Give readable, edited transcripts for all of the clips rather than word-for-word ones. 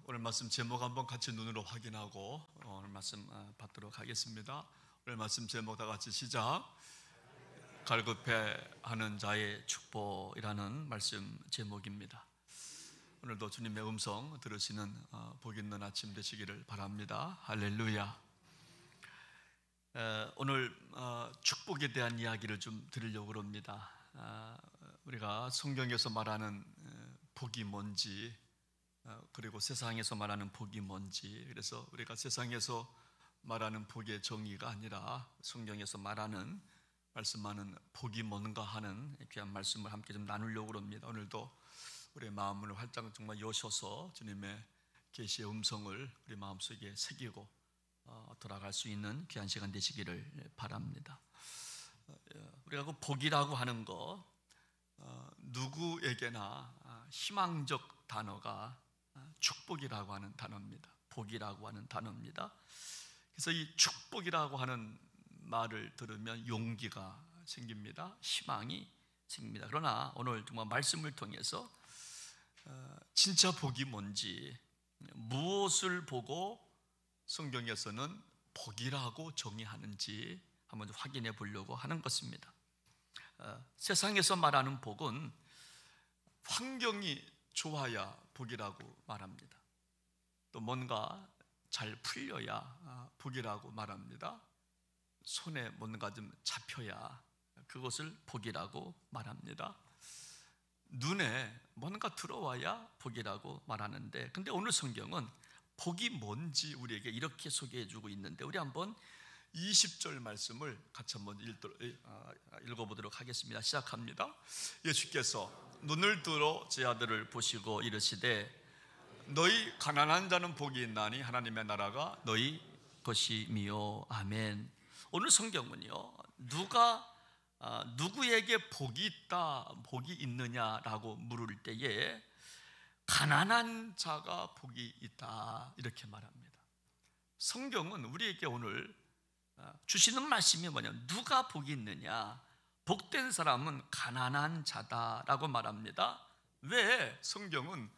오늘 말씀 제목 한번 같이 눈으로 확인하고 오늘 말씀 받도록 하겠습니다. 오늘 말씀 제목 다 같이 시작. 갈급해하는 자의 축복이라는 말씀 제목입니다. 오늘도 주님의 음성 들으시는 복 있는 아침 되시기를 바랍니다. 할렐루야. 오늘 축복에 대한 이야기를 좀 드리려고 합니다. 우리가 성경에서 말하는 복이 뭔지, 그리고 세상에서 말하는 복이 뭔지, 그래서 우리가 세상에서 말하는 복의 정의가 아니라 성경에서 말씀하는 복이 뭔가 하는 귀한 말씀을 함께 좀 나누려고 합니다. 오늘도 우리의 마음을 활짝 정말 여셔서 주님의 계시의 음성을 우리 마음속에 새기고 돌아갈 수 있는 귀한 시간 되시기를 바랍니다. 우리가 그 복이라고 하는 거 누구에게나 희망적 단어가 축복이라고 하는 단어입니다. 복이라고 하는 단어입니다. 그래서 이 축복이라고 하는 말을 들으면 용기가 생깁니다. 희망이 생깁니다. 그러나 오늘 정말 말씀을 통해서 진짜 복이 뭔지, 무엇을 보고 성경에서는 복이라고 정의하는지 한번 확인해 보려고 하는 것입니다. 세상에서 말하는 복은 환경이 좋아야 복이라고 말합니다. 또 뭔가 잘 풀려야 복이라고 말합니다. 손에 뭔가 좀 잡혀야 그것을 복이라고 말합니다. 눈에 뭔가 들어와야 복이라고 말하는데, 근데 오늘 성경은 복이 뭔지 우리에게 이렇게 소개해 주고 있는데, 우리 한번 20절 말씀을 같이 한번 읽어보도록 하겠습니다. 시작합니다. 예수께서 눈을 들어 제 아들을 보시고 이르시되 너희 가난한 자는 복이 있나니 하나님의 나라가 너희 것이미요. 아멘. 오늘 성경은요, 누구에게 복이 있다, 복이 있느냐라고 물을 때에 가난한 자가 복이 있다 이렇게 말합니다. 성경은 우리에게 오늘 주시는 말씀이 뭐냐면, 누가 복이 있느냐, 복된 사람은 가난한 자다라고 말합니다. 왜 성경은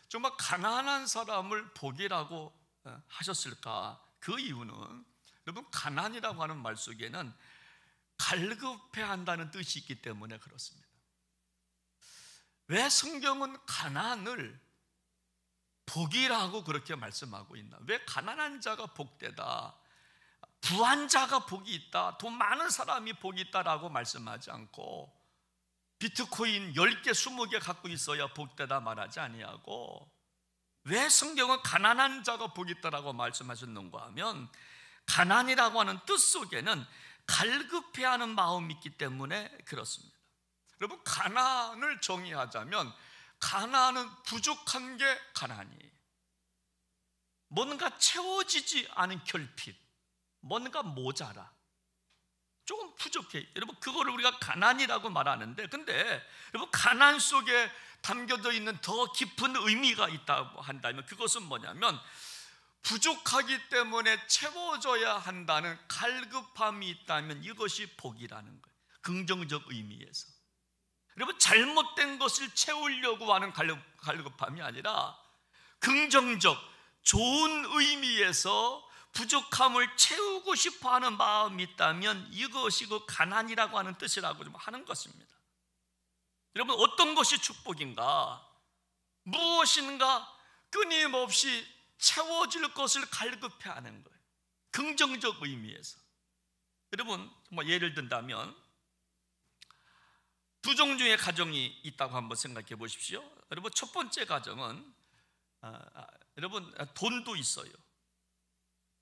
정말 가난한 사람을 복이라고 하셨을까? 그 이유는, 여러분, 가난이라고 하는 말 속에는 갈급해한다는 뜻이 있기 때문에 그렇습니다. 왜 성경은 가난을 복이라고 그렇게 말씀하고 있나? 왜 가난한 자가 복되다, 부한 자가 복이 있다, 돈 많은 사람이 복이 있다라고 말씀하지 않고 비트코인 10개, 20개 갖고 있어야 복되다 말하지 아니하고, 왜 성경은 가난한 자가 복이 있다라고 말씀하셨는가 하면, 가난이라고 하는 뜻 속에는 갈급해하는 마음이 있기 때문에 그렇습니다. 여러분, 가난을 정의하자면 가난은 부족한 게 가난이에요. 뭔가 채워지지 않은 결핍, 뭔가 모자라, 조금 부족해. 여러분, 그거를 우리가 가난이라고 말하는데, 근데 여러분, 가난 속에 담겨져 있는 더 깊은 의미가 있다고 한다면, 그것은 뭐냐면 부족하기 때문에 채워져야 한다는 갈급함이 있다면 이것이 복이라는 거예요. 긍정적 의미에서. 여러분, 잘못된 것을 채우려고 하는 갈급함이 아니라 긍정적 좋은 의미에서 부족함을 채우고 싶어하는 마음이 있다면 이것이 그 가난이라고 하는 뜻이라고 좀 하는 것입니다. 여러분, 어떤 것이 축복인가? 무엇인가 끊임없이 채워질 것을 갈급해하는 거예요. 긍정적 의미에서. 여러분, 정말 예를 든다면 두 종류의 가정이 있다고 한번 생각해 보십시오. 여러분, 첫 번째 가정은 여러분, 돈도 있어요.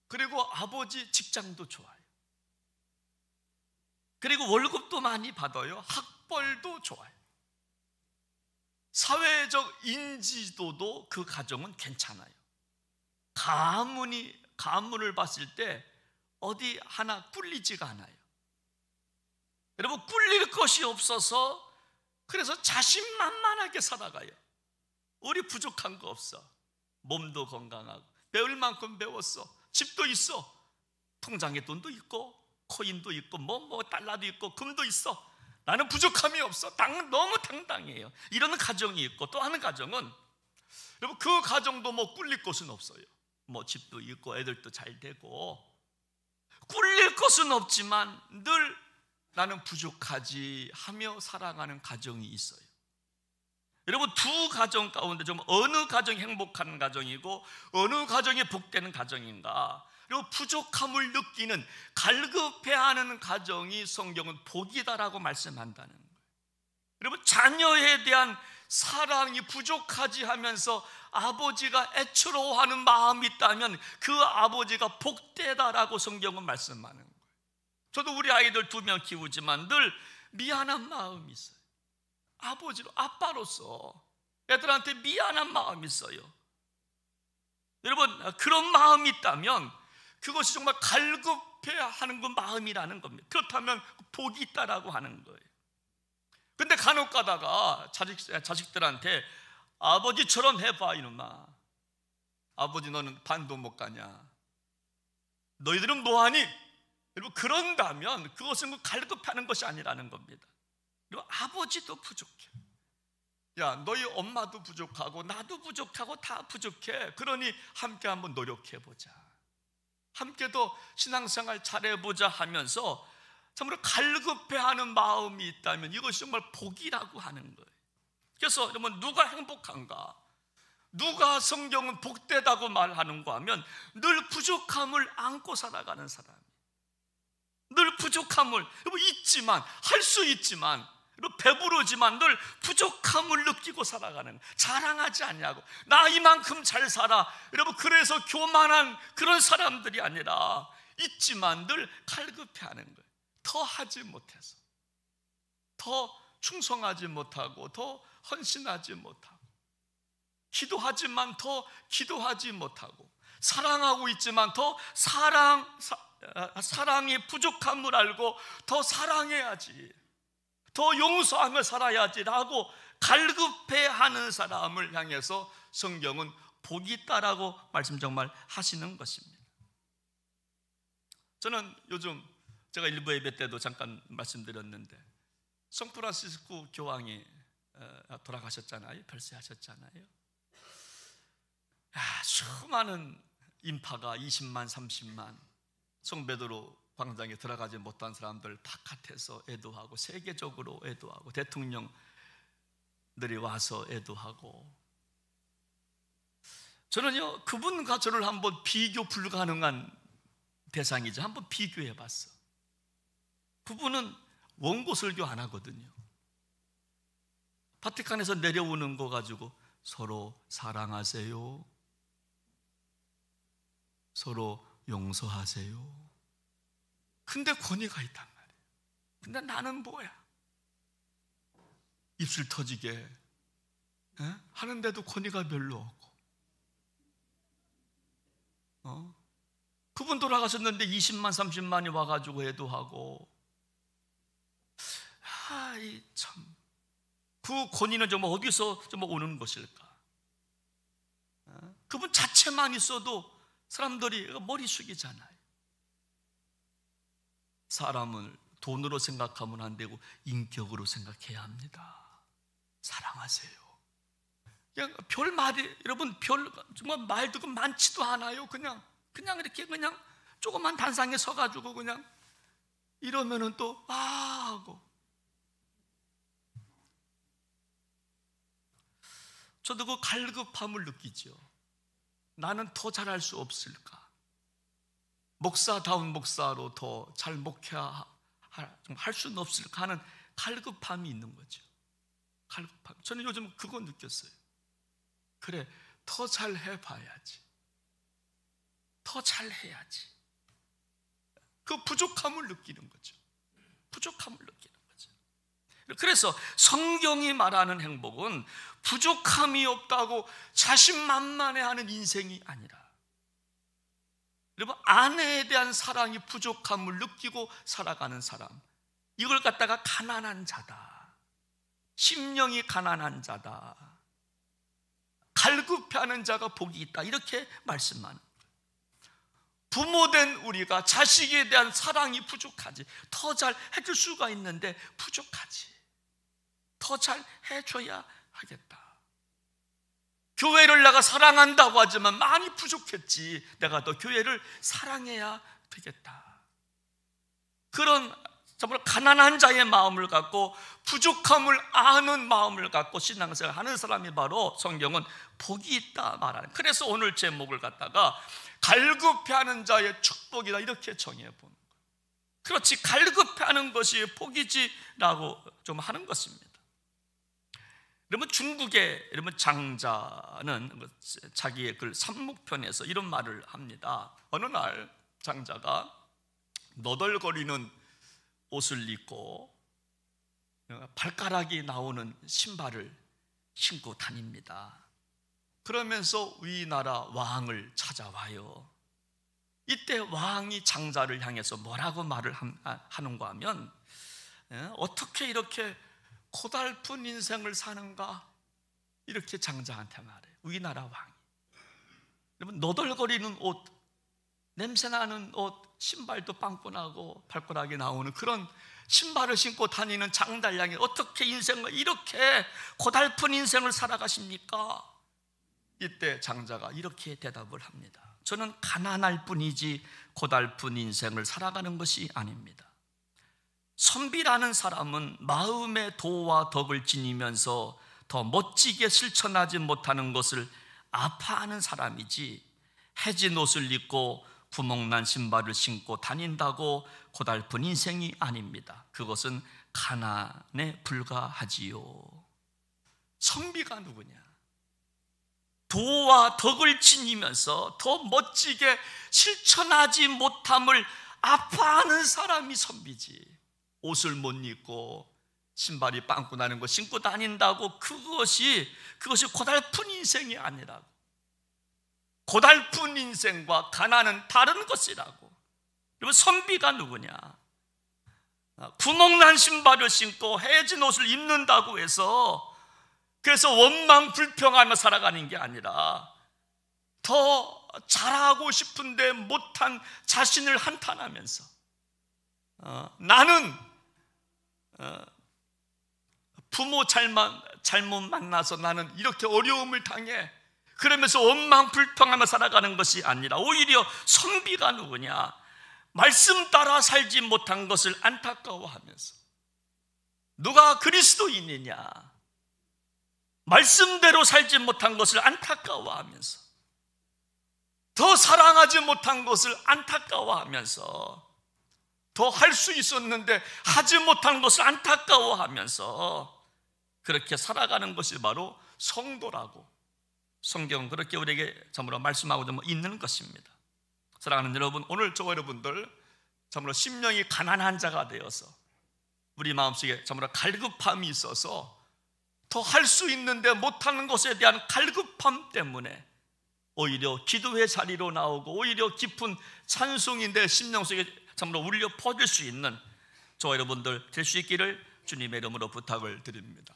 그리고 아버지 직장도 좋아요. 그리고 월급도 많이 받아요. 학벌도 좋아요. 사회적 인지도도 그 가정은 괜찮아요. 가문을 봤을 때 어디 하나 꿀리지가 않아요. 여러분, 꿀릴 것이 없어서 그래서 자신만만하게 살아가요. 우리 부족한 거 없어. 몸도 건강하고 배울 만큼 배웠어. 집도 있어. 통장에 돈도 있고 코인도 있고 뭐 달러도 있고 금도 있어. 나는 부족함이 없어. 너무 당당해요. 이런 가정이 있고, 또 하는 가정은 여러분, 그 가정도 뭐 꿀릴 것은 없어요. 뭐 집도 있고 애들도 잘 되고 꿀릴 것은 없지만 늘 나는 부족하지 하며 살아가는 가정이 있어요. 여러분, 두 가정 가운데 좀 어느 가정이 행복한 가정이고 어느 가정이 복되는 가정인가, 그리고 부족함을 느끼는, 갈급해하는 가정이 성경은 복이다라고 말씀한다는 거예요. 여러분, 자녀에 대한 사랑이 부족하지 하면서 아버지가 애처로워하는 마음이 있다면 그 아버지가 복되다라고 성경은 말씀하는 거예요. 저도 우리 아이들 2명 키우지만 늘 미안한 마음이 있어요. 아버지로, 아빠로서 애들한테 미안한 마음이 있어요. 여러분, 그런 마음이 있다면 그것이 정말 갈급해하는 그 마음이라는 겁니다. 그렇다면 복이 있다라고 하는 거예요. 근데 간혹 가다가 자식들한테 아버지처럼 해봐 이놈아, 아버지 너는 반도 못 가냐, 너희들은 뭐하니? 여러분, 그런다면 그것은 갈급하는 것이 아니라는 겁니다. 그리고 아버지도 부족해. 야, 너희 엄마도 부족하고 나도 부족하고 다 부족해. 그러니 함께 한번 노력해보자, 함께 더 신앙생활 잘해보자 하면서 정말 갈급해하는 마음이 있다면 이것이 정말 복이라고 하는 거예요. 그래서 여러분, 누가 행복한가? 누가 성경은 복되다고 말하는가 하면 늘 부족함을 안고 살아가는 사람, 늘 부족함을 있지만, 할 수 있지만, 배부르지만 늘 부족함을 느끼고 살아가는, 자랑하지 않냐고 나 이만큼 잘 살아, 여러분, 그래서 교만한 그런 사람들이 아니라 있지만 늘 갈급해하는 거예요. 더 하지 못해서, 더 충성하지 못하고, 더 헌신하지 못하고, 기도하지만 더 기도하지 못하고, 사랑하고 있지만 더 사랑이 부족함을 알고 더 사랑해야지, 더 용서하며 살아야지라고 갈급해하는 사람을 향해서 성경은 복이 있다라고 말씀 정말 하시는 것입니다. 저는 요즘 제가 일부 예배 때도 잠깐 말씀드렸는데 성프란시스코 교황이 돌아가셨잖아요. 별세하셨잖아요. 수많은 인파가 20만 30만 성베드로 광장에 들어가지 못한 사람들 바깥에서 애도하고, 세계적으로 애도하고, 대통령들이 와서 애도하고, 저는요 그분과 저를 한번 비교 불가능한 대상이죠. 한번 비교해 봤어. 그분은 원고 설교 안 하거든요. 바티칸에서 내려오는 거 가지고 서로 사랑하세요, 서로 용서하세요. 근데 권위가 있단 말이에요. 근데 나는 뭐야? 입술 터지게 하는데도 권위가 별로 없고, 그분 돌아가셨는데 20만 30만이 와가지고 애도하고, 참, 그 권위는 정말 어디서 정말 오는 것일까? 그분 자체만 있어도 사람들이 머리 숙이잖아요. 사람을 돈으로 생각하면 안 되고 인격으로 생각해야 합니다. 사랑하세요. 그냥 별 말이, 여러분, 정말 말도 많지도 않아요. 그냥 이렇게 조그만 단상에 서가지고 그냥 이러면은 또 하고. 저도 그 갈급함을 느끼죠. 나는 더 잘할 수 없을까? 목사다운 목사로 더 잘 목회할 수는 없을까 하는 갈급함이 있는 거죠. 갈급함. 저는 요즘 그거 느꼈어요. 그래, 더 잘 해봐야지, 더 잘해야지. 그 부족함을 느끼는 거죠. 부족함을 느끼는 거죠. 그래서 성경이 말하는 행복은 부족함이 없다고 자신만만해하는 인생이 아니라, 여러분, 아내에 대한 사랑이 부족함을 느끼고 살아가는 사람, 이걸 갖다가 가난한 자다, 심령이 가난한 자다, 갈급해하는 자가 복이 있다, 이렇게 말씀하는 거예요. 부모된 우리가 자식에 대한 사랑이 부족하지, 더 잘 해줄 수가 있는데 부족하지, 더 잘 해줘야 하겠다. 교회를 내가 사랑한다고 하지만 많이 부족했지. 내가 더 교회를 사랑해야 되겠다. 그런 정말 가난한 자의 마음을 갖고 부족함을 아는 마음을 갖고 신앙생활 하는 사람이 바로 성경은 복이 있다 말하는. 그래서 오늘 제목을 갖다가 갈급해하는 자의 축복이다 이렇게 정해본 거예요. 그렇지, 갈급해하는 것이 복이지라고 좀 하는 것입니다. 여러분, 중국의 여러분 장자는 자기의 글 삼묵편에서 이런 말을 합니다. 어느 날 장자가 너덜거리는 옷을 입고 발가락이 나오는 신발을 신고 다닙니다. 그러면서 위나라 왕을 찾아와요. 이때 왕이 장자를 향해서 뭐라고 말을 하는가 하면, 어떻게 이렇게 고달픈 인생을 사는가, 이렇게 장자한테 말해요. 위나라 왕이. 여러분, 너덜거리는 옷, 냄새나는 옷, 신발도 빵꾸나고 발가락이 나오는 그런 신발을 신고 다니는 장자를 향해 어떻게 인생을 이렇게 고달픈 인생을 살아가십니까? 이때 장자가 이렇게 대답을 합니다. 저는 가난할 뿐이지 고달픈 인생을 살아가는 것이 아닙니다. 선비라는 사람은 마음의 도와 덕을 지니면서 더 멋지게 실천하지 못하는 것을 아파하는 사람이지, 해진 옷을 입고 구멍난 신발을 신고 다닌다고 고달픈 인생이 아닙니다. 그것은 가난에 불과하지요. 선비가 누구냐? 도와 덕을 지니면서 더 멋지게 실천하지 못함을 아파하는 사람이 선비지. 옷을 못 입고 신발이 빵꾸 나는 거 신고 다닌다고 그것이 고달픈 인생이 아니라고. 고달픈 인생과 가난은 다른 것이라고. 여러분, 선비가 누구냐? 구멍난 신발을 신고 해진 옷을 입는다고 해서 그래서 원망 불평하며 살아가는 게 아니라 더 잘하고 싶은데 못한 자신을 한탄하면서 나는 부모 잘못 만나서 나는 이렇게 어려움을 당해, 그러면서 원망 불평하며 살아가는 것이 아니라 오히려 선비가 누구냐? 말씀 따라 살지 못한 것을 안타까워하면서, 누가 그리스도인이냐? 말씀대로 살지 못한 것을 안타까워하면서, 더 사랑하지 못한 것을 안타까워하면서, 더 할 수 있었는데 하지 못한 것을 안타까워하면서 그렇게 살아가는 것이 바로 성도라고 성경은 그렇게 우리에게 참으로 말씀하고 있는 것입니다. 사랑하는 여러분, 오늘 저와 여러분들 참으로 심령이 가난한 자가 되어서 우리 마음속에 참으로 갈급함이 있어서 더 할 수 있는데 못하는 것에 대한 갈급함 때문에 오히려 기도의 자리로 나오고 오히려 깊은 찬송이 내 심령 속에 참으로 울려 퍼질 수 있는 저와 여러분들 될 수 있기를 주님의 이름으로 부탁을 드립니다.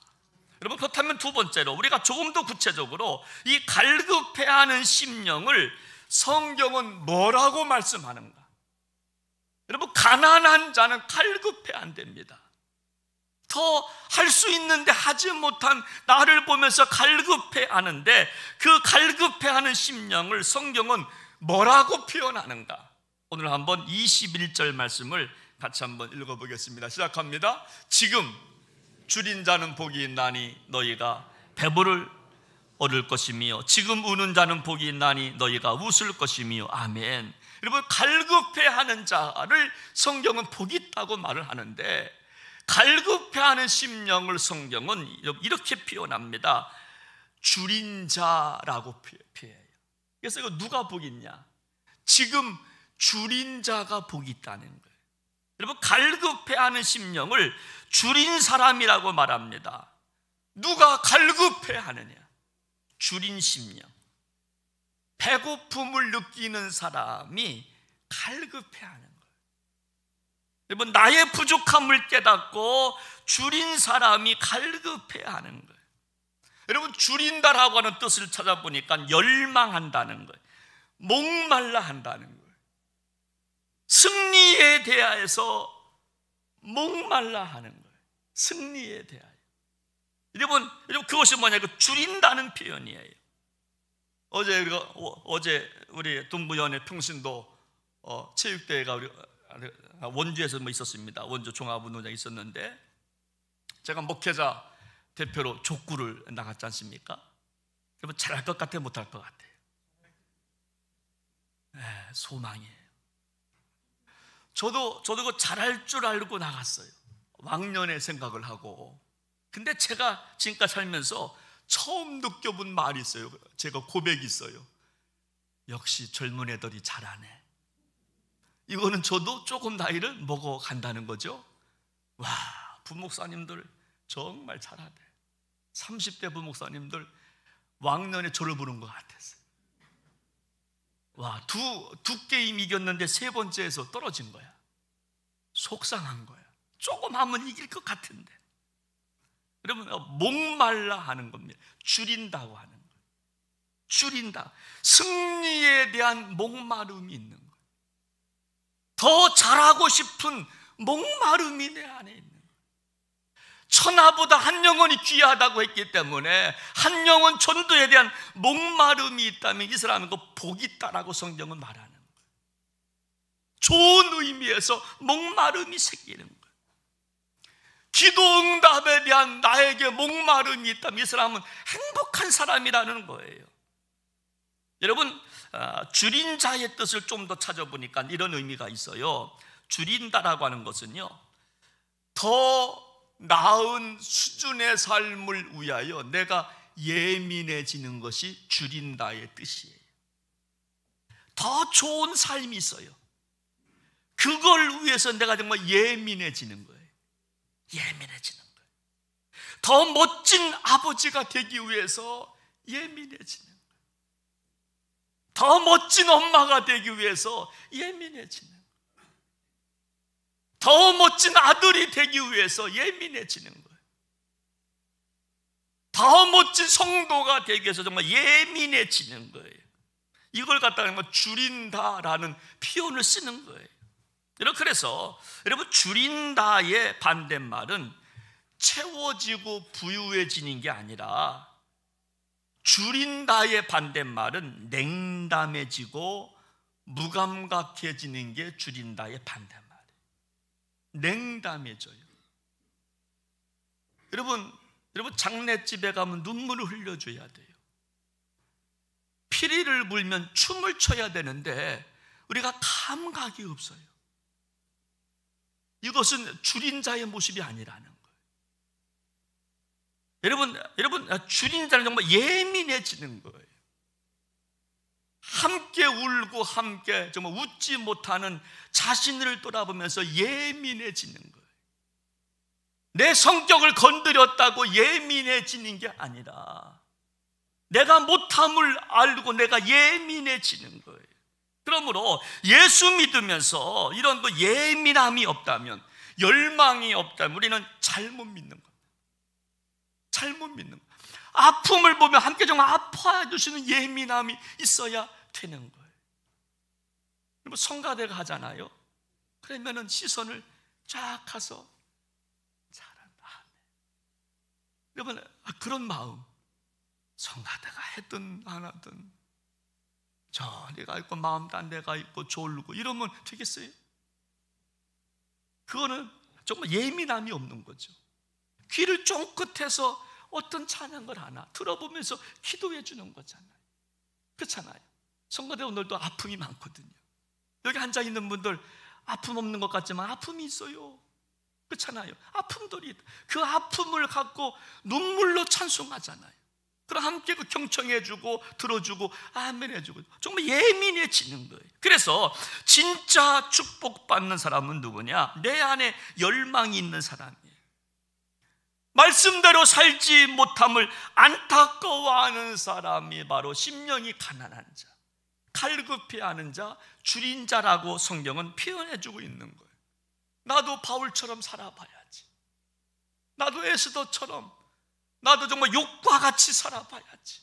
여러분, 그렇다면 두 번째로 우리가 조금 더 구체적으로 이 갈급해하는 심령을 성경은 뭐라고 말씀하는가? 여러분, 가난한 자는 갈급해 안 됩니다. 더 할 수 있는데 하지 못한 나를 보면서 갈급해 하는데, 그 갈급해 하는 심령을 성경은 뭐라고 표현하는가? 오늘 한번 21절 말씀을 같이 한번 읽어보겠습니다. 시작합니다. 지금 줄인 자는 복이 있나니 너희가 배부를 얻을 것이며, 지금 우는 자는 복이 있나니 너희가 웃을 것이며. 아멘. 여러분, 갈급해하는 자를 성경은 복이 있다고 말을 하는데, 갈급해하는 심령을 성경은 이렇게 표현합니다. 줄인 자라고 표현해요. 그래서 이거 누가 복이 있냐? 지금 줄인 자가 복이 있다는 거예요. 여러분, 갈급해하는 심령을 줄인 사람이라고 말합니다. 누가 갈급해하느냐? 줄인 심령, 배고픔을 느끼는 사람이 갈급해하는 거예요. 여러분, 나의 부족함을 깨닫고 줄인 사람이 갈급해하는 거예요. 여러분, 줄인다라고 하는 뜻을 찾아보니까 열망한다는 거예요. 목말라 한다는 거예요. 승리에 대하여서 목말라 하는 거예요. 승리에 대하여. 여러분, 그것이 뭐냐? 줄인다는 표현이에요. 어제 우리 동부연의 평신도 체육대회가 우리 원주에서 있었습니다. 원주 종합운동장에 있었는데 제가 목회자 대표로 족구를 나갔지 않습니까? 여러분 잘할 것 같아요? 못할 것 같아요? 소망이에요. 저도 그 잘할 줄 알고 나갔어요. 왕년의 생각을 하고. 근데 제가 지금까지 살면서 처음 느껴본 말이 있어요. 제가 고백이 있어요. 역시 젊은 애들이 잘하네. 이거는 저도 조금 나이를 먹어간다는 거죠. 와, 부목사님들 정말 잘하네. 30대 부목사님들 왕년에 저를 보는 것 같았어요. 와, 두 게임 이겼는데 세 번째에서 떨어진 거야. 속상한 거야. 조금 하면 이길 것 같은데. 여러분, 목말라 하는 겁니다. 줄인다고 하는 거예요. 줄인다. 승리에 대한 목마름이 있는 거예요. 더 잘하고 싶은 목마름이 내 안에 있는 거예요. 천하보다 한 영혼이 귀하다고 했기 때문에 한 영혼 전도에 대한 목마름이 있다면 이 사람은 그 복이 있다라고 성경은 말하는 거예요. 좋은 의미에서 목마름이 생기는 거예요. 기도 응답에 대한 나에게 목마름이 있다면 이 사람은 행복한 사람이라는 거예요. 여러분, 줄인 자의 뜻을 좀 더 찾아보니까 이런 의미가 있어요. 줄인다라고 하는 것은요, 더 나은 수준의 삶을 위하여 내가 예민해지는 것이 줄인다의 뜻이에요. 더 좋은 삶이 있어요. 그걸 위해서 내가 정말 예민해지는 거예요. 예민해지는 거예요. 더 멋진 아버지가 되기 위해서 예민해지는 거예요. 더 멋진 엄마가 되기 위해서 예민해지는 거예요. 더 멋진 아들이 되기 위해서 예민해지는 거예요. 더 멋진 성도가 되기 위해서 정말 예민해지는 거예요. 이걸 갖다가 줄인다라는 표현을 쓰는 거예요. 그래서 여러분, 줄인다의 반대말은 채워지고 부유해지는 게 아니라, 줄인다의 반대말은 냉담해지고 무감각해지는 게 줄인다의 반대말이에요. 냉담해져요. 여러분 장례집에 가면 눈물을 흘려줘야 돼요. 피리를 불면 춤을 춰야 되는데 우리가 감각이 없어요. 이것은 줄인 자의 모습이 아니라는 거예요. 여러분 줄인 자는 정말 예민해지는 거예요. 함께 울고 함께 정말 웃지 못하는 자신을 돌아보면서 예민해지는 거예요. 내 성격을 건드렸다고 예민해지는 게 아니라 내가 못함을 알고 내가 예민해지는 거예요. 그러므로 예수 믿으면서 이런 예민함이 없다면, 열망이 없다면 우리는 잘못 믿는 겁니다. 잘못 믿는 거예요. 아픔을 보면 함께 정말 아파해 주시는 예민함이 있어야 되는 거예요. 여러분, 성가대가 하잖아요. 그러면은 시선을 쫙 가서 잘한다. 여러분, 그런 마음, 성가대가 했든 안 하든 저리가 있고 마음 딴 데가 있고 졸고 이러면 되겠어요? 그거는 정말 예민함이 없는 거죠. 귀를 쫑긋해서 어떤 찬양을 하나 들어보면서 기도해 주는 거잖아요. 그렇잖아요. 성가대 오늘도 아픔이 많거든요. 여기 앉아있는 분들 아픔 없는 것 같지만 아픔이 있어요. 그렇잖아요. 아픔들이, 그 아픔을 갖고 눈물로 찬송하잖아요. 그럼 함께 경청해주고 들어주고 아멘 해주고 정말 예민해지는 거예요. 그래서 진짜 축복받는 사람은 누구냐? 내 안에 열망이 있는 사람이에요. 말씀대로 살지 못함을 안타까워하는 사람이 바로 심령이 가난한 자, 갈급해하는 자, 줄인 자라고 성경은 표현해주고 있는 거예요. 나도 바울처럼 살아봐야지. 나도 에스더처럼, 나도 정말 욕과 같이 살아봐야지.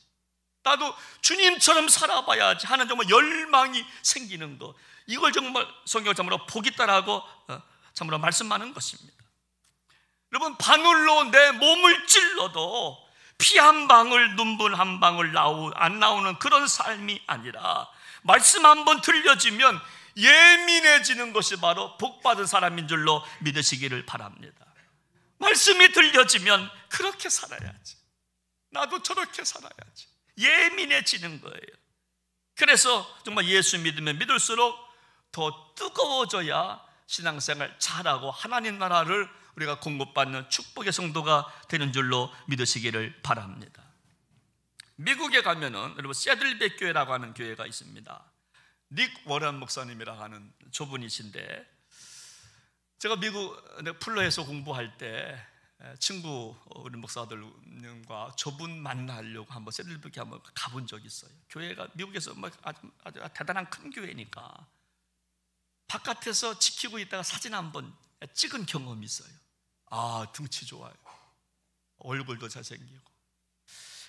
나도 주님처럼 살아봐야지 하는 정말 열망이 생기는 것, 이걸 정말 성경 참으로 복이 있다라고 참으로 말씀하는 것입니다. 여러분, 바늘로 내 몸을 찔러도 피 한 방울 눈물 한 방울 안 나오는 그런 삶이 아니라 말씀 한번 들려지면 예민해지는 것이 바로 복받은 사람인 줄로 믿으시기를 바랍니다. 말씀이 들려지면 그렇게 살아야지, 나도 저렇게 살아야지, 예민해지는 거예요. 그래서 정말 예수 믿으면 믿을수록 더 뜨거워져야 신앙생활 잘하고 하나님 나라를 우리가 공급받는 축복의 성도가 되는 줄로 믿으시기를 바랍니다. 미국에 가면은 여러분 새들백 교회라고 하는 교회가 있습니다. 닉 워런 목사님이라고 하는 저분이신데, 제가 미국 플러에서 공부할 때 친구 우리 목사들과 저분 만나려고 한번 새들백에 한번 가본 적이 있어요. 교회가 미국에서 아주 대단한 큰 교회니까 바깥에서 지키고 있다가 사진 한번 찍은 경험이 있어요. 아, 등치 좋아요, 얼굴도 잘생기고.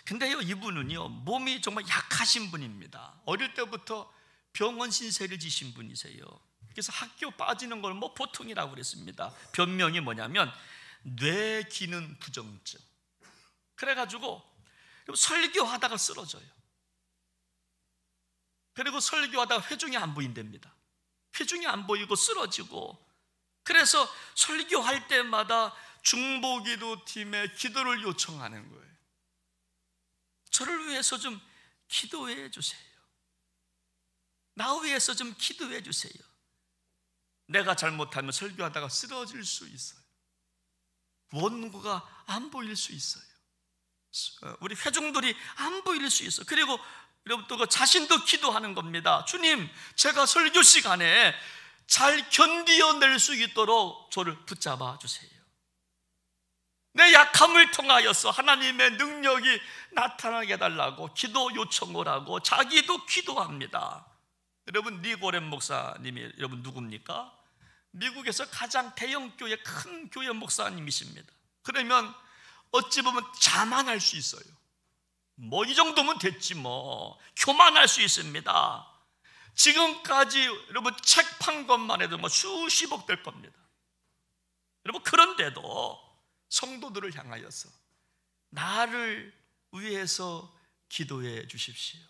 근데요, 이분은요 몸이 정말 약하신 분입니다. 어릴 때부터 병원 신세를 지신 분이세요. 그래서 학교 빠지는 걸 뭐 보통이라고 그랬습니다. 변명이 뭐냐면 뇌 기능 부정증. 그래가지고 설교하다가 쓰러져요. 그리고 설교하다가 회중이 안 보인답니다. 회중이 안 보이고 쓰러지고, 그래서 설교할 때마다 중보기도 팀에 기도를 요청하는 거예요. 저를 위해서 좀 기도해 주세요. 나 위해서 좀 기도해 주세요. 내가 잘못하면 설교하다가 쓰러질 수 있어요. 원고가 안 보일 수 있어요. 우리 회중들이 안 보일 수 있어요. 그리고 여러분 또 자신도 기도하는 겁니다. 주님, 제가 설교 시간에 잘 견디어낼 수 있도록 저를 붙잡아 주세요. 내 약함을 통하여서 하나님의 능력이 나타나게 해달라고 기도 요청을 하고 자기도 기도합니다. 여러분, 닉 워런 목사님이 여러분 누굽니까? 미국에서 가장 대형 교회, 큰 교회 목사님이십니다. 그러면 어찌 보면 자만할 수 있어요. 뭐 이 정도면 됐지 뭐, 교만할 수 있습니다. 지금까지 여러분 책 판 것만 해도 뭐 수십억 될 겁니다. 여러분, 그런데도 성도들을 향하여서 나를 위해서 기도해 주십시오.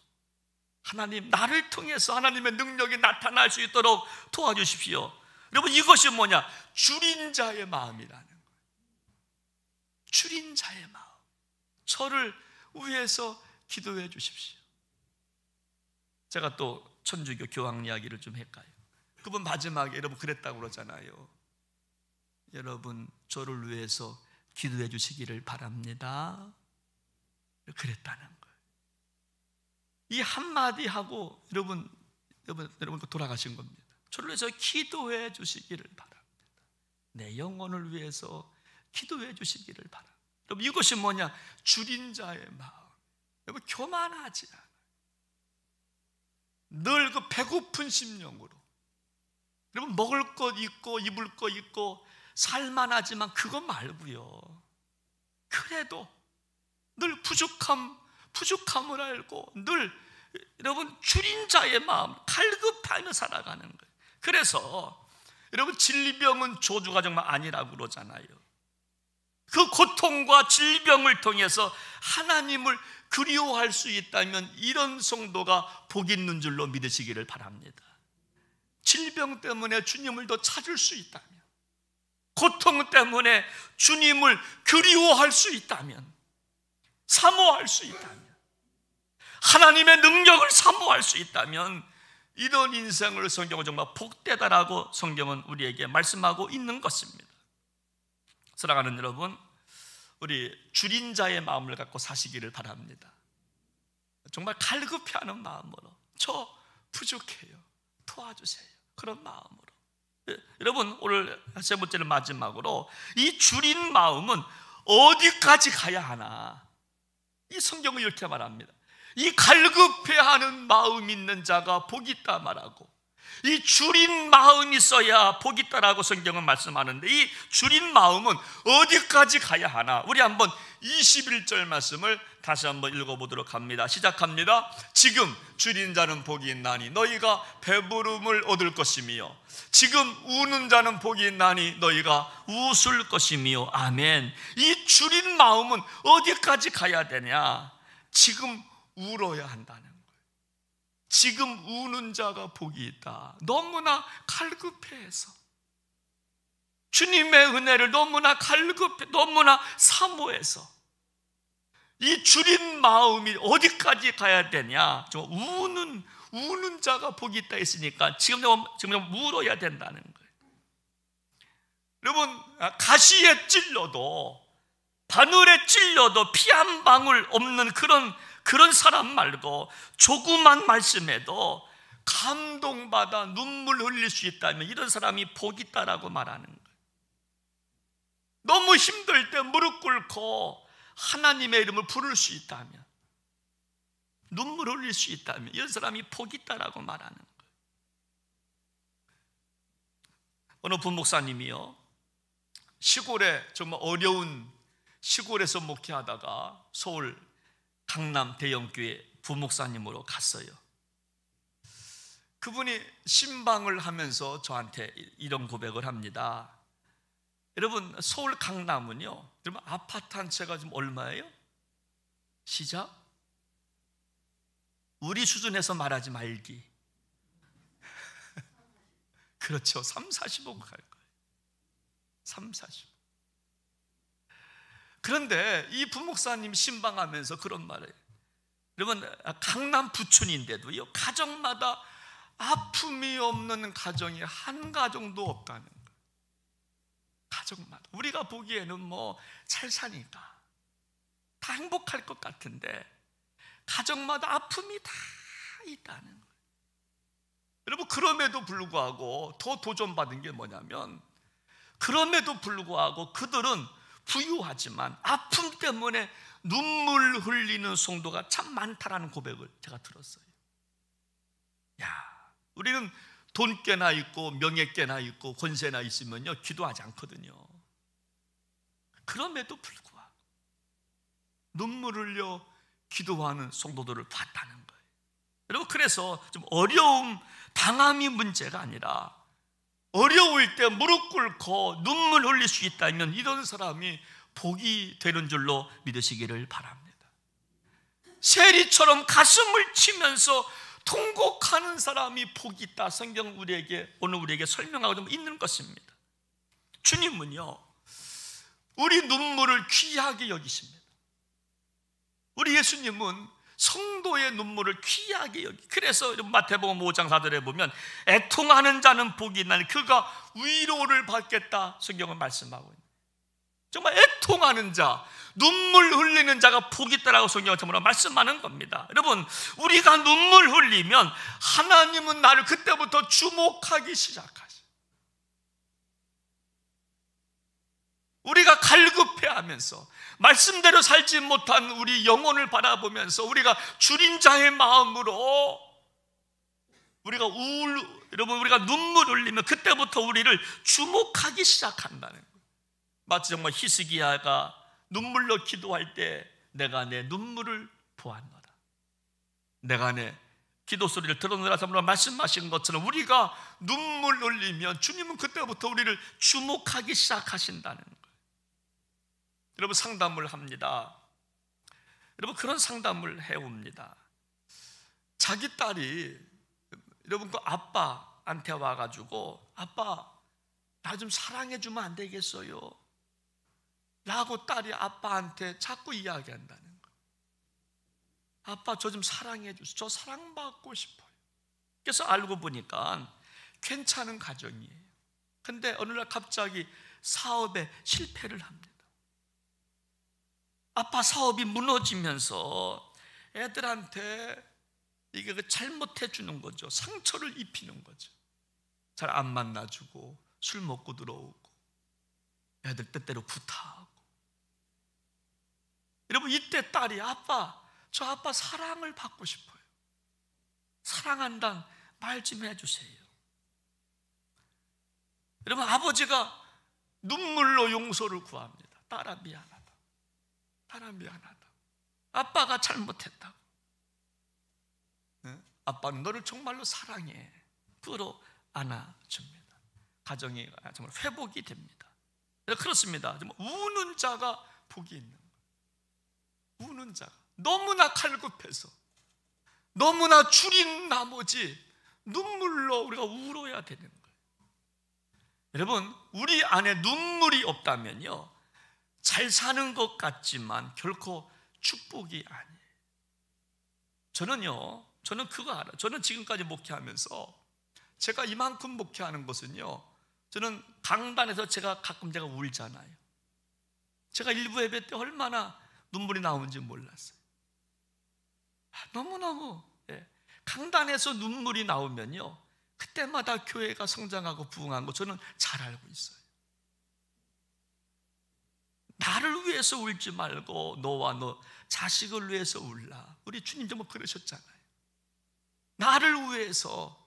하나님, 나를 통해서 하나님의 능력이 나타날 수 있도록 도와주십시오. 여러분, 이것이 뭐냐? 줄인 자의 마음이라는 거예요. 줄인 자의 마음. 저를 위해서 기도해 주십시오. 제가 또 천주교 교황 이야기를 좀 할까요? 그분 마지막에 여러분 그랬다고 그러잖아요. 여러분, 저를 위해서 기도해 주시기를 바랍니다. 그랬다는 거예요. 이 한마디 하고 여러분 돌아가신 겁니다. 저를 위해서 기도해 주시기를 바랍니다. 내 영혼을 위해서 기도해 주시기를 바랍니다. 여러분, 이것이 뭐냐? 줄인 자의 마음. 여러분, 교만하지 않아요. 늘 그 배고픈 심령으로, 여러분, 먹을 것 있고 입을 것 있고 살만하지만 그거 말고요, 그래도 늘 부족함을 알고 늘 여러분 줄인 자의 마음, 갈급하며 살아가는 거예요. 그래서 여러분, 질병은 저주가 정말 아니라고 그러잖아요. 그 고통과 질병을 통해서 하나님을 그리워할 수 있다면 이런 성도가 복 있는 줄로 믿으시기를 바랍니다. 질병 때문에 주님을 더 찾을 수 있다면, 고통 때문에 주님을 그리워할 수 있다면, 사모할 수 있다면, 하나님의 능력을 사모할 수 있다면, 이런 인생을 성경은 정말 복되다라고 성경은 우리에게 말씀하고 있는 것입니다. 사랑하는 여러분, 우리 줄인 자의 마음을 갖고 사시기를 바랍니다. 정말 갈급해하는 마음으로, 저 부족해요, 도와주세요, 그런 마음으로. 여러분, 오늘 세 번째는 마지막으로, 이 줄인 마음은 어디까지 가야 하나? 이 성경은 이렇게 말합니다. 이 갈급해하는 마음 있는 자가 복이 있다 말하고, 이 줄인 마음이 있어야 복이 있다라고 성경은 말씀하는데, 이 줄인 마음은 어디까지 가야 하나? 우리 한번 21절 말씀을 다시 한번 읽어보도록 합니다. 시작합니다. 지금 줄인 자는 복이 있나니 너희가 배부름을 얻을 것이며 지금 우는 자는 복이 있나니 너희가 웃을 것이며. 아멘. 이 줄인 마음은 어디까지 가야 되냐? 지금 울어야 한다는 거예요. 지금 우는 자가 복이 있다. 너무나 갈급해해서 주님의 은혜를 너무나 갈급해, 너무나 사모해서 이 줄인 마음이 어디까지 가야 되냐? 좀 우는 자가 복이 있다 했으니까 지금 좀 울어야 된다는 거예요. 여러분, 가시에 찔려도 바늘에 찔려도 피 한 방울 없는 그런 사람 말고 조그만 말씀에도 감동받아 눈물 흘릴 수 있다면 이런 사람이 복이 있다라고 말하는 거예요. 너무 힘들 때 무릎 꿇고 하나님의 이름을 부를 수 있다면, 눈물 흘릴 수 있다면 이런 사람이 복이 있다라고 말하는 거예요. 어느 부목사님이요, 시골에 정말 어려운 시골에서 목회하다가 서울 강남 대형교회 부목사님으로 갔어요. 그분이 신방을 하면서 저한테 이런 고백을 합니다. 여러분, 서울 강남은요, 여러분 아파트 한 채가 지금 얼마예요? 시작. 우리 수준에서 말하지 말기. 그렇죠. 3, 40억 갈 거예요. 3, 40억. 그런데 이 부목사님 신방하면서 그런 말을 해요. 여러분, 강남 부촌인데도요, 가정마다 아픔이 없는 가정이 한 가정도 없다는 거예요. 가정마다. 우리가 보기에는 뭐 잘 사니까 다 행복할 것 같은데 가정마다 아픔이 다 있다는 거예요. 여러분, 그럼에도 불구하고 더 도전받은 게 뭐냐면, 그럼에도 불구하고 그들은 부유하지만 아픔 때문에 눈물 흘리는 성도가 참 많다라는 고백을 제가 들었어요. 야, 우리는 돈 꽤나 있고 명예 꽤나 있고 권세나 있으면요, 기도하지 않거든요. 그럼에도 불구하고 눈물 흘려 기도하는 성도들을 봤다는 거예요. 여러분, 그래서 좀 어려움, 당함이 문제가 아니라 어려울 때 무릎 꿇고 눈물 흘릴 수 있다면 이런 사람이 복이 되는 줄로 믿으시기를 바랍니다. 세리처럼 가슴을 치면서 통곡하는 사람이 복이 있다. 성경 오늘 우리에게 설명하고 좀 있는 것입니다. 주님은요, 우리 눈물을 귀하게 여기십니다. 우리 예수님은 성도의 눈물을 귀하게 여기. 그래서 마태복음 5장 4절에 보면 애통하는 자는 복이 있나니 그가 위로를 받겠다 성경은 말씀하고 있습니다. 정말 애통하는 자, 눈물 흘리는 자가 복이 있다라고 성경은 정말 말씀하는 겁니다. 여러분, 우리가 눈물 흘리면 하나님은 나를 그때부터 주목하기 시작하죠. 우리가 갈급해하면서 말씀대로 살지 못한 우리 영혼을 바라보면서 우리가 줄인 자의 마음으로 여러분, 우리가 눈물 흘리면 그때부터 우리를 주목하기 시작한다는 거예요. 마치 정말 히스기야가 눈물로 기도할 때 내가 내 눈물을 보았노라, 내가 내 기도 소리를 들었노라 정말 말씀하신 것처럼 우리가 눈물 흘리면 주님은 그때부터 우리를 주목하기 시작하신다는 거예요. 여러분, 상담을 합니다. 여러분, 그런 상담을 해옵니다. 자기 딸이 여러분 그 아빠한테 와가지고 아빠 나 좀 사랑해주면 안 되겠어요? 라고 딸이 아빠한테 자꾸 이야기한다는 거예요. 아빠 저 좀 사랑해주세요. 저 사랑받고 싶어요. 그래서 알고 보니까 괜찮은 가정이에요. 근데 어느 날 갑자기 사업에 실패를 합니다. 아빠 사업이 무너지면서 애들한테 이게 잘못해 주는 거죠. 상처를 입히는 거죠. 잘 안 만나주고 술 먹고 들어오고 애들 때때로 구타하고. 여러분, 이때 딸이 저 아빠 사랑을 받고 싶어요. 사랑한다는 말 좀 해주세요. 여러분, 아버지가 눈물로 용서를 구합니다. 딸아 미안하다. 딸아 미안하다. 아빠가 잘못했다고. 아빠는 너를 정말로 사랑해. 끌어 안아줍니다. 가정이 정말 회복이 됩니다. 그렇습니다. 우는 자가 복이 있는 거예요. 우는 자가 너무나 갈급해서, 너무나 줄인 나머지 눈물로 우리가 울어야 되는 거예요. 여러분, 우리 안에 눈물이 없다면요, 잘 사는 것 같지만 결코 축복이 아니에요. 저는 그거 알아요. 저는 지금까지 목회하면서 제가 이만큼 목회하는 것은요, 저는 강단에서 가끔 울잖아요. 제가 일부 예배 때 얼마나 눈물이 나오는지 몰랐어요. 너무너무 강단에서 눈물이 나오면요, 그때마다 교회가 성장하고 부흥한 거 저는 잘 알고 있어요. 나를 위해서 울지 말고 너와 너 자식을 위해서 울라. 우리 주님 정말 그러셨잖아요. 나를 위해서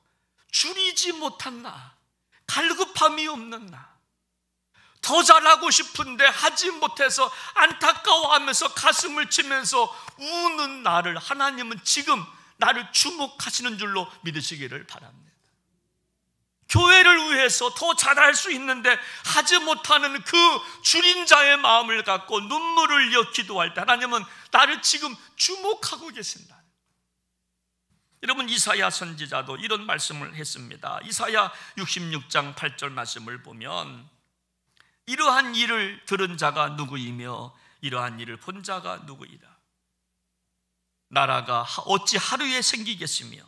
줄이지 못한 나, 갈급함이 없는 나, 더 잘하고 싶은데 하지 못해서 안타까워하면서 가슴을 치면서 우는 나를 하나님은 지금 나를 주목하시는 줄로 믿으시기를 바랍니다. 교회를 위해서 더 잘할 수 있는데 하지 못하는 그 줄인 자의 마음을 갖고 눈물을 흘려 기도할 때 하나님은 나를 지금 주목하고 계신다. 여러분, 이사야 선지자도 이런 말씀을 했습니다. 이사야 66장 8절 말씀을 보면 이러한 일을 들은 자가 누구이며 이러한 일을 본 자가 누구이라. 나라가 어찌 하루에 생기겠으며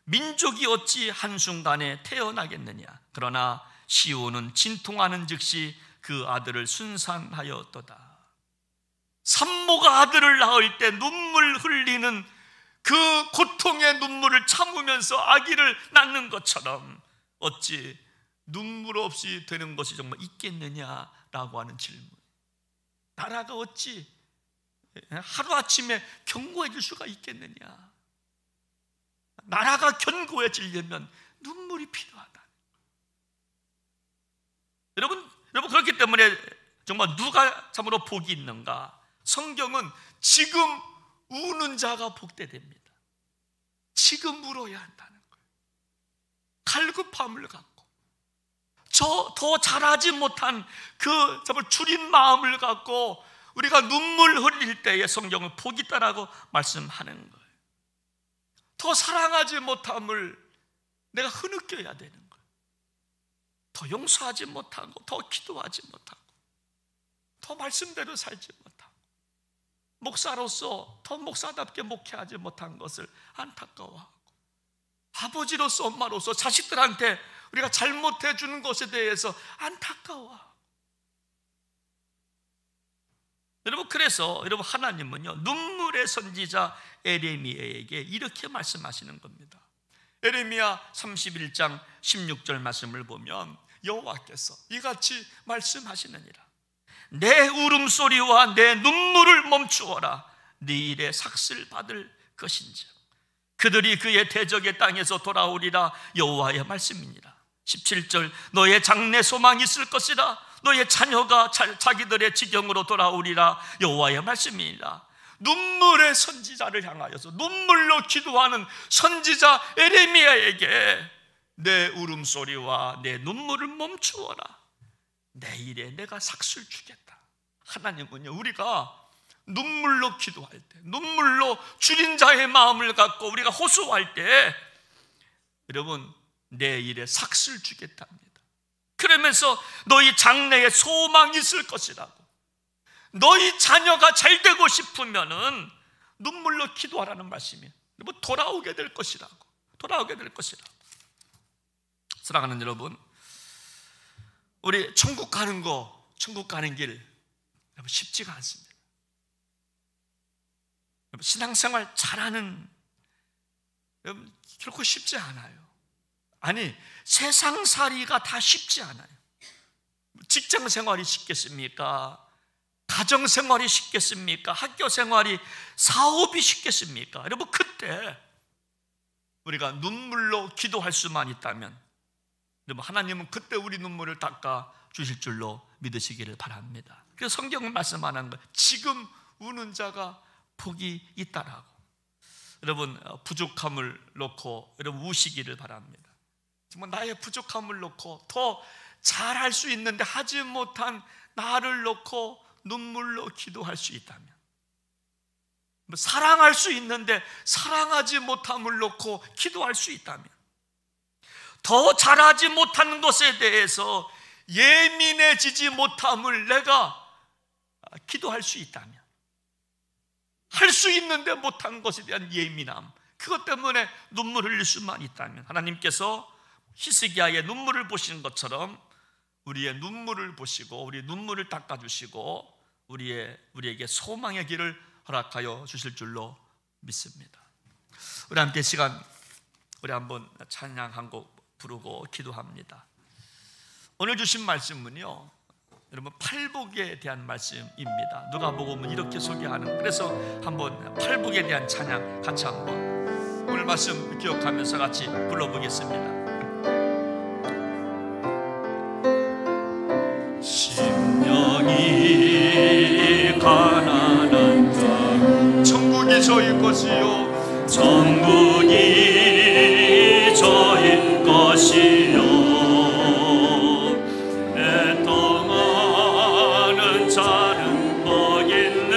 민족이 어찌 한순간에 태어나겠느냐. 그러나 시온은 진통하는 즉시 그 아들을 순산하였도다. 산모가 아들을 낳을 때 눈물 흘리는 그 고통의 눈물을 참으면서 아기를 낳는 것처럼 어찌 눈물 없이 되는 것이 정말 있겠느냐라고 하는 질문. 나라가 어찌 하루아침에 견고해질 수가 있겠느냐. 나라가 견고해지려면 눈물이 필요하다. 여러분 그렇기 때문에 정말 누가 참으로 복이 있는가? 성경은 지금 우는 자가 복되됩니다. 지금 울어야 한다는 거예요. 갈급함을 갖고 더 잘하지 못한 그 정말 줄인 마음을 갖고 우리가 눈물 흘릴 때에 성경은 복이 있다라고 말씀하는 거예요. 더 사랑하지 못함을 내가 흐느껴야 되는 거예요. 더 용서하지 못하고 더 기도하지 못하고 더 말씀대로 살지 못하고 목사로서 더 목사답게 목회하지 못한 것을 안타까워하고 아버지로서 엄마로서 자식들한테 우리가 잘못해 주는 것에 대해서 안타까워하고 그래서 여러분 하나님은요 눈물의 선지자 에레미야에게 이렇게 말씀하시는 겁니다. 에레미야 31장 16절 말씀을 보면 여호와께서 이같이 말씀하시느니라. 내 울음소리와 내 눈물을 멈추어라. 네 일에 삭슬 받을 것인지 그들이 그의 대적의 땅에서 돌아오리라. 여호와의 말씀이니라. 17절 너의 장래 소망이 있을 것이라. 너의 자녀가 자기들의 지경으로 돌아오리라. 여호와의 말씀이니라. 눈물의 선지자를 향하여서 눈물로 기도하는 선지자 에레미야에게 내 울음소리와 내 눈물을 멈추어라. 내 일에 내가 삭슬 주겠다. 하나님은요 우리가 눈물로 기도할 때, 눈물로 줄인 자의 마음을 갖고 우리가 호소할 때 여러분 내 일에 삭슬 주겠답니다. 그러면서 너희 장래에 소망이 있을 것이라고. 너희 자녀가 잘 되고 싶으면은 눈물로 기도하라는 말씀이에요. 돌아오게 될 것이라고. 돌아오게 될 것이라고. 사랑하는 여러분, 우리 천국 가는 길 쉽지가 않습니다. 신앙생활 잘하는 결코 쉽지 않아요. 아니 세상살이가 다 쉽지 않아요. 직장생활이 쉽겠습니까? 가정생활이 쉽겠습니까? 학교생활이, 사업이 쉽겠습니까? 여러분 그때 우리가 눈물로 기도할 수만 있다면 여러분 하나님은 그때 우리 눈물을 닦아 주실 줄로 믿으시기를 바랍니다. 그래서 성경은 말씀하는 거예요. 지금 우는 자가 복이 있다라고. 여러분, 부족함을 놓고 여러분 우시기를 바랍니다. 정말 나의 부족함을 놓고 더 잘할 수 있는데 하지 못한 나를 놓고 눈물로 기도할 수 있다면, 사랑할 수 있는데 사랑하지 못함을 놓고 기도할 수 있다면, 더 잘하지 못하는 것에 대해서 예민해지지 못함을 내가 기도할 수 있다면, 할 수 있는데 못한 것에 대한 예민함, 그것 때문에 눈물을 흘릴 수만 있다면, 하나님께서 히스기야의 눈물을 보시는 것처럼 우리의 눈물을 보시고 우리의 눈물을 닦아주시고 우리에게 소망의 길을 허락하여 주실 줄로 믿습니다. 우리 함께 시간, 우리 한번 찬양 한 곡 부르고 기도합니다. 오늘 주신 말씀은요, 여러분 팔복에 대한 말씀입니다. 누가복음은 이렇게 소개하는, 그래서 한번 팔복에 대한 찬양 같이 한번 오늘 말씀 기억하면서 같이 불러보겠습니다. 심령이 가난한 자, 천국이 저희 것이요, 천국이 저희 것이요, 애통하는 자는 복 있네,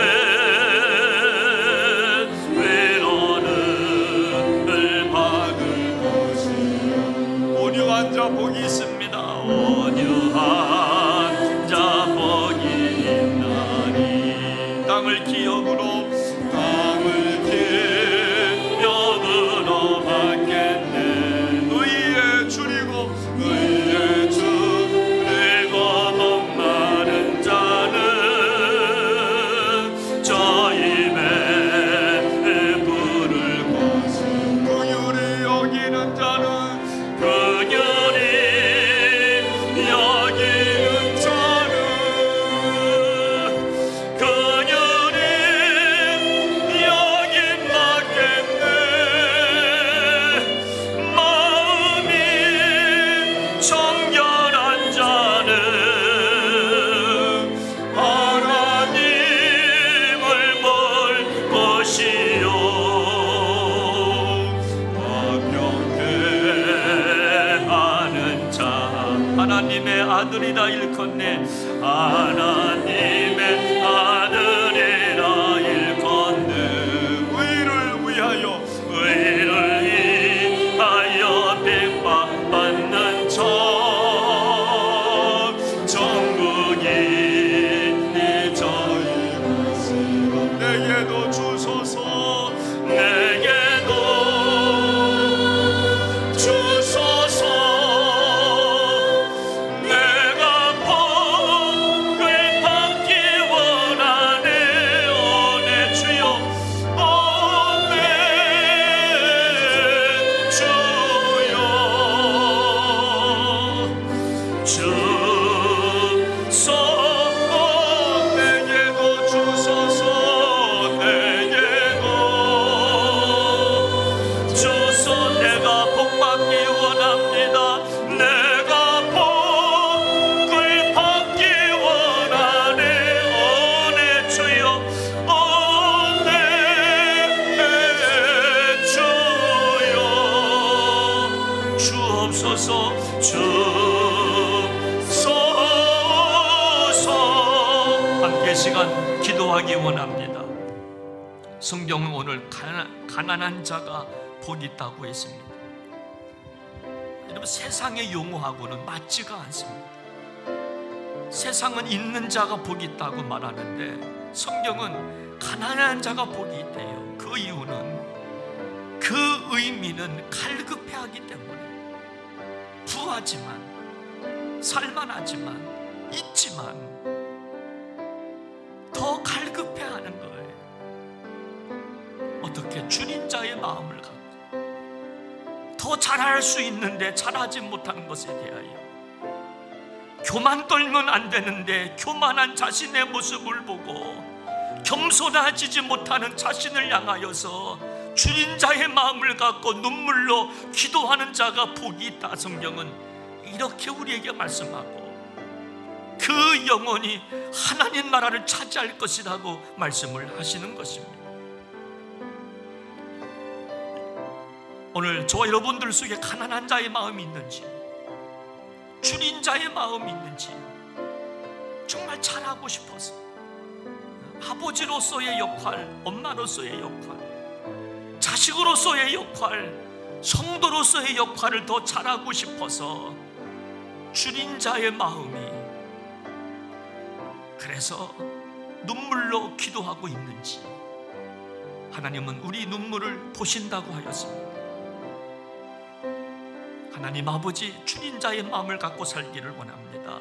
위로를 받을 것이요, 온유한 자 복이 있습니다. 온유한 자 복이 있나니, 땅을 기업으로 받겠네. 의에 줄이고 목 마른 자는 저 입에 불을 것을, 긍휼히 여기는 자는 긍휼히 여기는 자는 긍휼히 여긴 받겠네. 마음이 정결한 자는 하나님을 볼 것이요, 완벽해 하는 자 하나님의 아들이라 일컫네. 하나님의 아들이라 일컫네. 의를 위하여 핍박받는 자, 천국이 저희 것이라. 내게도 주소서, 내게도 주소서. 내가 복을 받기 원하네. 오네 주여, 오네 주여. 주소, 내게도 주소서, 내게도 주소. 내가 복받기 원합니다. 내가 복을 받기 원하네. 오네 주여, 오네 주여. 주옵소서, 주소서. 함께 시간 기도하기 원합니다. 성경은 오늘 가난한 자가 복이 있다고 했습니다. 여러분, 세상의 용어하고는 맞지가 않습니다. 세상은 있는 자가 복이 있다고 말하는데 성경은 가난한 자가 복이 있대요. 그 이유는, 그 의미는 갈급해하기 때문에, 부하지만 살만하지만 있지만 더 갈급해하는 거예요. 어떻게 줄인 자의 마음을 갖고 더 잘할 수 있는데 잘하지 못하는 것에 대하여 교만 떨면 안 되는데 교만한 자신의 모습을 보고 겸손해지지 못하는 자신을 향하여서 줄인 자의 마음을 갖고 눈물로 기도하는 자가 복이 있다. 성경은 이렇게 우리에게 말씀하고 그 영혼이 하나님 나라를 차지할 것이라고 말씀을 하시는 것입니다. 오늘 저와 여러분들 속에 가난한 자의 마음이 있는지, 줄인 자의 마음이 있는지, 정말 잘하고 싶어서 아버지로서의 역할, 엄마로서의 역할, 자식으로서의 역할, 성도로서의 역할을 더 잘하고 싶어서 줄인 자의 마음이, 그래서 눈물로 기도하고 있는지, 하나님은 우리 눈물을 보신다고 하였습니다. 하나님 아버지, 줄인 자의 마음을 갖고 살기를 원합니다.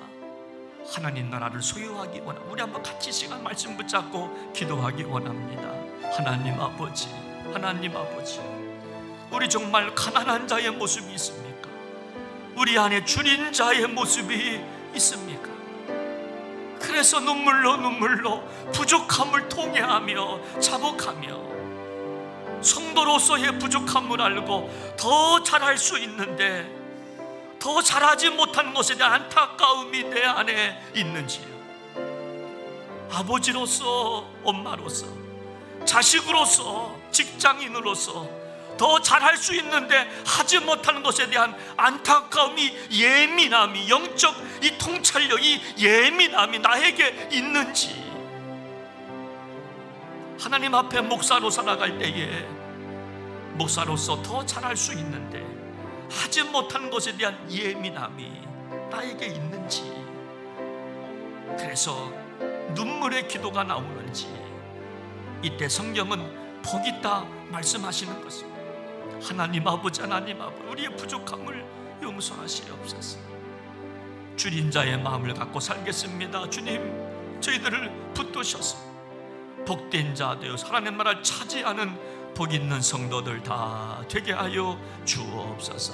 하나님 나라를 소유하기 원합니다. 우리 한번 같이 시간 말씀 붙잡고 기도하기 원합니다. 하나님 아버지, 하나님 아버지, 우리 정말 가난한 자의 모습이 있습니까? 우리 안에 줄인 자의 모습이 있습니까? 그래서 눈물로 부족함을 통회하며 자복하며 성도로서의 부족함을 알고 더 잘할 수 있는데 더 잘하지 못한 것에 대한 안타까움이 내 안에 있는지요? 아버지로서, 엄마로서, 자식으로서, 직장인으로서 더 잘할 수 있는데 하지 못하는 것에 대한 안타까움이, 예민함이, 영적 이 통찰력이, 예민함이 나에게 있는지, 하나님 앞에 목사로 살아갈 때에 목사로서 더 잘할 수 있는데 하지 못하는 것에 대한 예민함이 나에게 있는지, 그래서 눈물의 기도가 나오는지, 이때 성경은 복 있다 말씀하시는 것입니다. 하나님 아버지, 하나님 아버지, 우리의 부족함을 용서하시옵소서. 줄인 자의 마음을 갖고 살겠습니다. 주님, 저희들을 붙드셔서 복된 자 되어 하나님 나라를 차지하는 복 있는 성도들 다 되게 하여 주옵소서.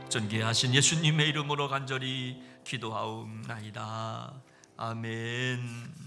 존귀하신 예수님의 이름으로 간절히 기도하옵나이다. 아멘.